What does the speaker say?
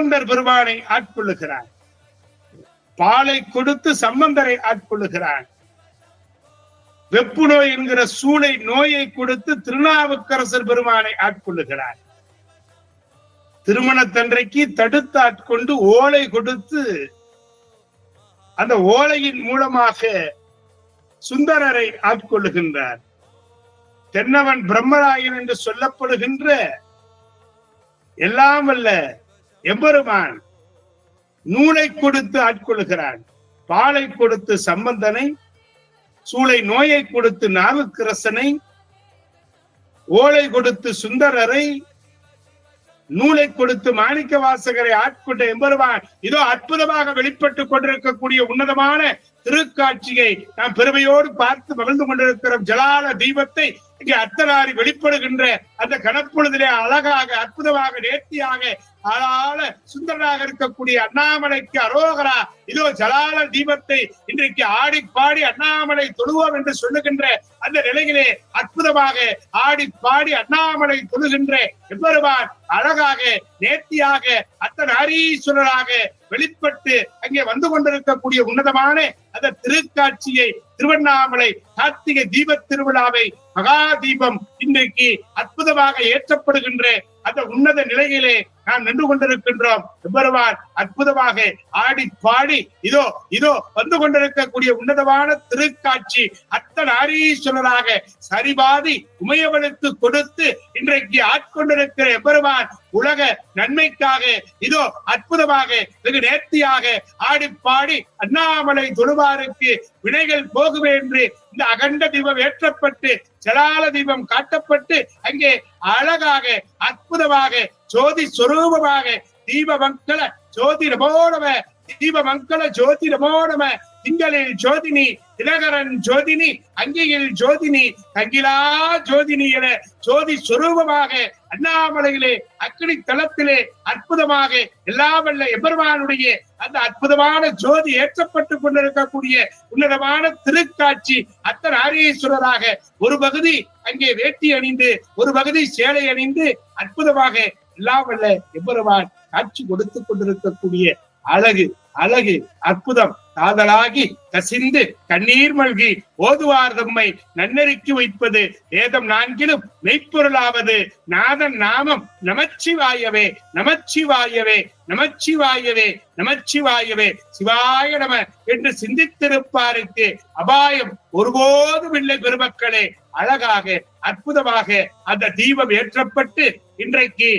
சம்பந்தர் பெருமானை ஆட்கொள்ளுகிறான். பாலை கொடுத்து சம்பந்தரை ஆட்கொள்ளுகிறான். வெப்பு நோய் என்கிற சூளை நோயை கொடுத்து திருநாவுக்கரசர் பெருமானை ஆட்கொள்ளுகிறார். திருமணத்தன்றைக்கு தடுத்து ஆட்கொண்டு ஓலை கொடுத்து அந்த ஓலையின் மூலமாக சுந்தரரை ஆட்கொள்ளுகின்றார். தென்னவன் பிரம்மராயன் என்று சொல்லப்படுகின்ற எல்லாம் வல்ல எம்பெருமான் நூலை கொடுத்து ஆட்கொள்ளுகிறான். பாலை கொடுத்து சம்பந்தனை, சூளை நோயை கொடுத்து நாவுக்கரசனை, ஓலை கொடுத்து சுந்தரரை, நூலை கொடுத்து மாணிக்க வாசகரை ஆட்கொண்ட எம்பெருமான் இதோ அற்புதமாக வெளிப்பட்டுக் கொண்டிருக்கக்கூடிய உன்னதமான திருக்காட்சியை நாம் பெருமையோடு பார்த்து மகிழ்ந்து கொண்டிருக்கிறோம். ஜலால தீபத்தை இங்கே அர்த்தநாரி வெளிப்படுகின்ற அந்த கணப்பொழுதிலே அழகாக அற்புதமாக நேர்த்தியாக ஆளால சுந்தரனாக இருக்கக்கூடிய அண்ணாமலைக்கு அரோகரா இதோ ஜலால தீபத்தை இன்றைக்கு ஆடி பாடி அண்ணாமலை தொழுவோம் என்று சொல்லுகின்ற அந்த நிலையிலே அற்புதமாக ஆடி பாடி அண்ணாமலை தொழுகின்ற எம்பெருமான் அழகாக நேர்த்தியாக அர்த்தநாரீஸ்வரராக வெளிப்பட்டு அங்கே வந்து கொண்டிருக்கக்கூடிய உன்னதமான அந்த திருக்காட்சியை திருவண்ணாமலை கார்த்திகை தீப திருவிழாவை மகா தீபம் இன்றைக்கு அற்புதமாக ஏற்றப்படுகின்ற அந்த உன்னத நிலையிலே நாம் நின்று கொண்டிருக்கின்றோம். எம்பெருமான் அற்புதமாக ஆடி பாடி இதோ இதோ வந்து கொண்டிருக்கக்கூடிய உன்னதமான திருக்காட்சி அர்த்தநாரீஸ்வரராக சரிபாதி உமையவனுக்கு கொடுத்து இன்றைக்கு ஆட்கொண்டிருக்கிற எம்பெருமான் உலக நன்மைக்காக இதோ அற்புதமாக வெகு நேர்த்தியாக ஆடி பாடி அண்ணாமலை தொழுவாருக்கு வினைகள் போகுமே என்று இந்த அகண்ட தீபம் ஏற்றப்பட்டு ஜலால தீபம் காட்டப்பட்டு அங்கே அழகாக அற்புதமாக ஜோதி சொரூபமாக தீபமங்கள ஜோதி நமோனம தீபமங்கள ஜோதி நமோனம திங்களில் ஜோதினி தினகரன் ஜோதினி அங்கியில் ஜோதினி தங்கிலா ஜோதினி என ஜோதி சொரூபமாக அண்ணாமலையிலே அக்னி தலத்திலே அற்புதமாக எல்லாவல்ல எம்பெருமானுடைய அந்த அற்புதமான ஜோதி ஏற்றப்பட்டு கொண்டிருக்கக்கூடிய உன்னதமான திருக்காட்சி அர்த்தநாரீஸ்வரராக ஒரு பகுதி அங்கே வேட்டி அணிந்து ஒரு பகுதி சேலை அணிந்து அற்புதமாக எல்லாவல்ல எம்பெருமான் காட்சி கொடுத்து கொண்டிருக்கக்கூடிய அழகு அழகு அற்புதம் காதலாகி கசிந்து கண்ணீர் மல்கி ஓதுவார் தம்மை நன்னெருக்கி வைப்பது வேதம் நான்கிலும் மெய்ப்பொருளாவது நாதன் நாமம் நமச்சிவாயவே நமச்சிவாயவே நமச்சிவாயவே நமச்சிவாயவே சிவாய நம என்று சிந்தித்திருப்பாருக்கு அபாயம் ஒருபோதும் இல்லை. பெருமக்களே, அழகாக அற்புதமாக அந்த தீபம் ஏற்றப்பட்டு இன்றைக்கு